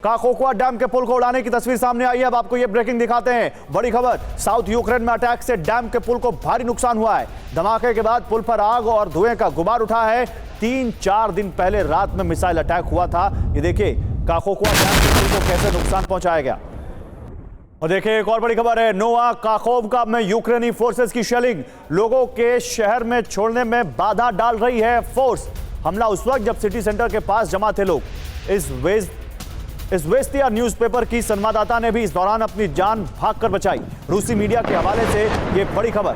काकोवा dam के पुल को उड़ाने की तस्वीर सामने आई है। अब आपको ये ब्रेकिंग दिखाते हैं। बड़ी खबर, साउथ यूक्रेन में अटैक से डैम के पुल को भारी नुकसान हुआ है। धमाके के बाद पुल पर आग और धुएं का गुबार उठा है। 3-4 दिन पहले रात में मिसाइल अटैक हुआ था। ये देखिए काकोवा डैम के पुल को कैसे नुकसान पहुंचाया गया। और देखिए एक और बड़ी खबर है, नोवा काकोवका में यूक्रेनी फोर्सेस की शेलिंग लोगों के शहर में छोड़ने में बाधा डाल रही है फोर्स। हमला उस वक्त जब सिटी सेंटर के पास जमा थे लोग। इस वेस्तिया न्यूज़पेपर की संवाददाता ने भी इस दौरान अपनी जान भागकर बचाई। रूसी मीडिया के हवाले से ये बड़ी खबर।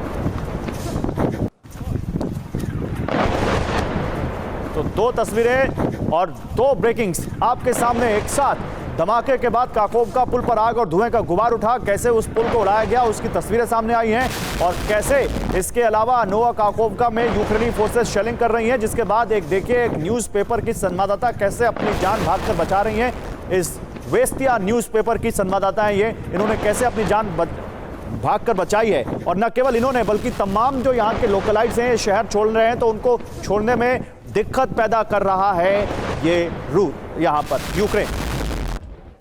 तो 2 तस्वीरें और 2 ब्रेकिंग्स आपके सामने एक साथ। धमाके के बाद काकोवका पुल पर आग और धुएं का गुबार उठा, कैसे उस पुल को उड़ाया गया उसकी तस्वीरें सामने आई हैं। और कैसे इसके अलावा नोवा काकोवका में यूक्रेनी फोर्सेस शेलिंग कर रही हैं, जिसके बाद एक देखिए एक न्यूज़पेपर की संवाददाता कैसे अपनी जान भागकर बचा रही हैं। इस वेस्तिया न्यूज़पेपर की संवाददाता है ये, इन्होंने कैसे अपनी जान भागकर बचाई है। और न केवल इन्होंने बल्कि तमाम जो यहाँ के लोकलाइट्स हैं शहर छोड़ रहे हैं, तो उनको छोड़ने में दिक्कत पैदा कर रहा है ये यहाँ पर यूक्रेन।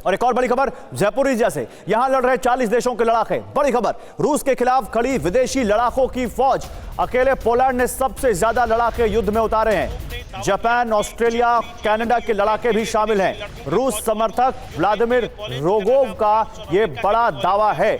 और एक और बड़ी खबर, ज़ैपोरिज़िया से यहां लड़ रहे 40 देशों के लड़ाके। बड़ी खबर, रूस के खिलाफ खड़ी विदेशी लड़ाकों की फौज। अकेले पोलैंड ने सबसे ज्यादा लड़ाके युद्ध में उतारे हैं। जापान, ऑस्ट्रेलिया, कनाडा के लड़ाके भी शामिल हैं। रूस समर्थक व्लादिमीर रोगोव का यह बड़ा दावा है।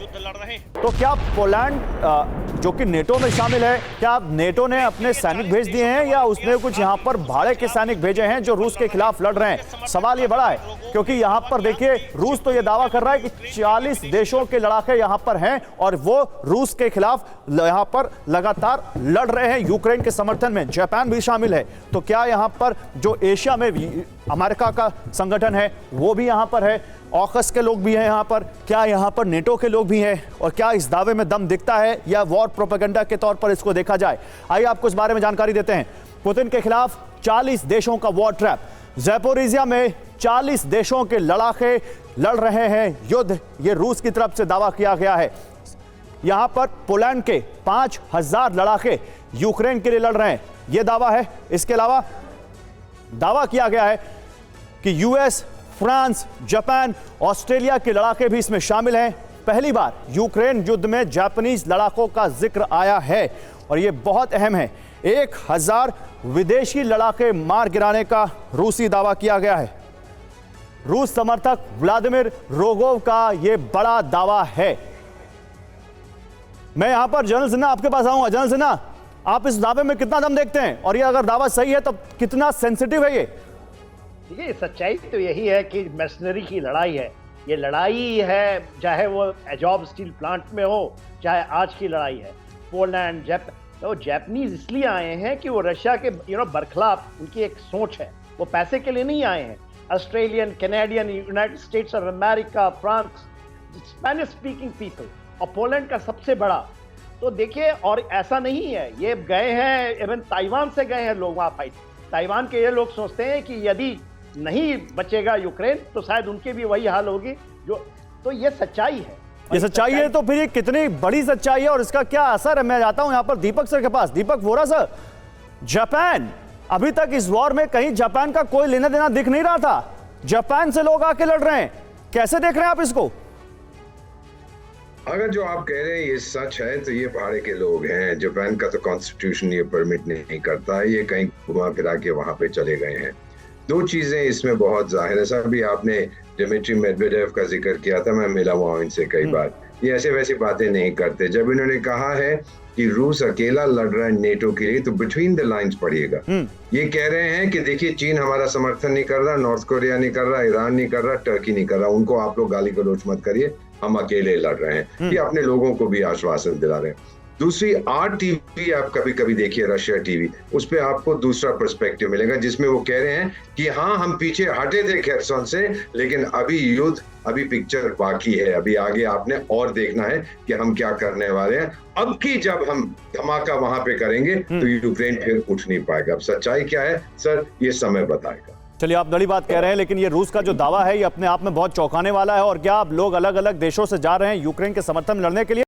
तो क्या पोलैंड जो कि नेटो में शामिल है, क्या नेटो ने अपने सैनिक भेज दिए हैं या उसने कुछ यहां पर भाड़े के सैनिक भेजे हैं जो रूस के खिलाफ लड़ रहे हैं? सवाल ये बड़ा है क्योंकि यहां पर देखिए रूस तो ये दावा कर रहा है कि 40 देशों के लड़ाके यहां पर हैं और वो रूस के खिलाफ यहां पर लगातार लड़ रहे हैं यूक्रेन के समर्थन में। जापान भी शामिल है। तो क्या यहां पर जो एशिया में अमेरिका का संगठन है वो भी यहां पर है, ऑकस के लोग भी हैं यहां पर, क्या यहां पर नेटो के लोग भी हैं? और क्या इस दावे में दम दिखता है या वॉर प्रोपेगेंडा के तौर पर इसको देखा जाए? आइए आपको इस बारे में जानकारी देते हैं। पुतिन के खिलाफ 40 देशों का वॉर ट्रैप। ज़ैपोरिज़िया में 40 देशों के लड़ाके लड़ रहे हैं युद्ध, ये रूस की तरफ से दावा किया गया है। यहां पर पोलैंड के 5000 लड़ाके यूक्रेन के लिए लड़ रहे हैं, यह दावा है। इसके अलावा दावा किया गया है कि यूएस, फ्रांस, जापान, ऑस्ट्रेलिया के लड़ाके भी इसमें शामिल हैं। पहली बार यूक्रेन युद्ध में जापानीज लड़ाकों का जिक्र आया है और यह बहुत अहम है। 1000 विदेशी लड़ाके मार गिराने का रूसी दावा किया गया है। रूस समर्थक व्लादिमीर रोगोव का यह बड़ा दावा है। मैं यहां पर जनरल सिन्हा आपके पास आऊंगा। जनरल सिन्हा, आप इस दावे में कितना दम देखते हैं और ये अगर दावा सही है तो कितना सेंसिटिव है ये? देखिए, सच्चाई तो यही है कि मर्सनरी की लड़ाई है। ये लड़ाई है, चाहे वो अजॉब स्टील प्लांट में हो, चाहे आज की लड़ाई है। पोलैंड, तो जापानीज इसलिए आए हैं कि वो रशिया के बरखिलाफ उनकी एक सोच है, वो पैसे के लिए नहीं आए हैं। Australian, Canadian, United states of America, France, Spanish speaking people और पोलैंड का सबसे बड़ा। तो देखिए, और ऐसा नहीं है, ये गए हैं, इवन ताइवान से गए हैं लोग वहां फाइट। ताइवान के ये लोग सोचते हैं कि यदि नहीं बचेगा यूक्रेन तो शायद उनके भी वही हाल होगी जो। तो ये सच्चाई है। ये सच्चाई है, तो फिर ये कितनी बड़ी सच्चाई है और इसका क्या असर है? मैं जाता हूं यहां पर दीपक सर के पास। दीपक वोरा सर, जापान अभी तक इस वॉर में कहीं जापान का कोई लेना देना दिख नहीं रहा था। जापान से लोग आके लड़ रहे हैं, कैसे देख रहे हैं आप इसको? अगर जो आप कह रहे हैं ये सच है तो ये भाड़े के लोग हैं। जापान का तो कॉन्स्टिट्यूशन ये परमिट नहीं करता है, ये कहीं घुमा फिरा के वहां पे चले गए हैं। 2 चीजें इसमें बहुत जाहिर है। सर, भी आपने दिमित्री मेदवेदेव का जिक्र किया था, मैं मिला हुआ हूं इनसे कई बार। ये ऐसे वैसी बातें नहीं करते। जब इन्होंने कहा है कि रूस अकेला लड़ रहा है नेटो के लिए, तो बिटवीन द लाइंस पढ़िएगा। ये कह रहे हैं कि देखिए चीन हमारा समर्थन नहीं कर रहा, नॉर्थ कोरिया नहीं कर रहा, ईरान नहीं कर रहा, टर्की नहीं कर रहा, उनको आप लोग गाली गलौज मत करिए, हम अकेले लड़ रहे हैं। ये अपने लोगों को भी आश्वासन दिला रहे हैं। दूसरी, RTV आप कभी कभी देखिए, रशिया टीवी, उस पे आपको दूसरा पर्सपेक्टिव मिलेगा जिसमें वो कह रहे हैं कि हाँ हम पीछे हटे थे खैरसोन से, लेकिन अभी युद्ध, अभी पिक्चर बाकी है, अभी आगे आपने और देखना है कि हम क्या करने वाले हैं। अब की जब हम धमाका वहां पे करेंगे तो यूक्रेन फिर उठ नहीं पाएगा। अब सच्चाई क्या है सर, ये समय बताएगा। चलिए, आप बड़ी बात कह रहे हैं, लेकिन ये रूस का जो दावा है ये अपने आप में बहुत चौंकाने वाला है। और क्या अब लोग अलग अलग देशों से जा रहे हैं यूक्रेन के समर्थन में लड़ने के लिए?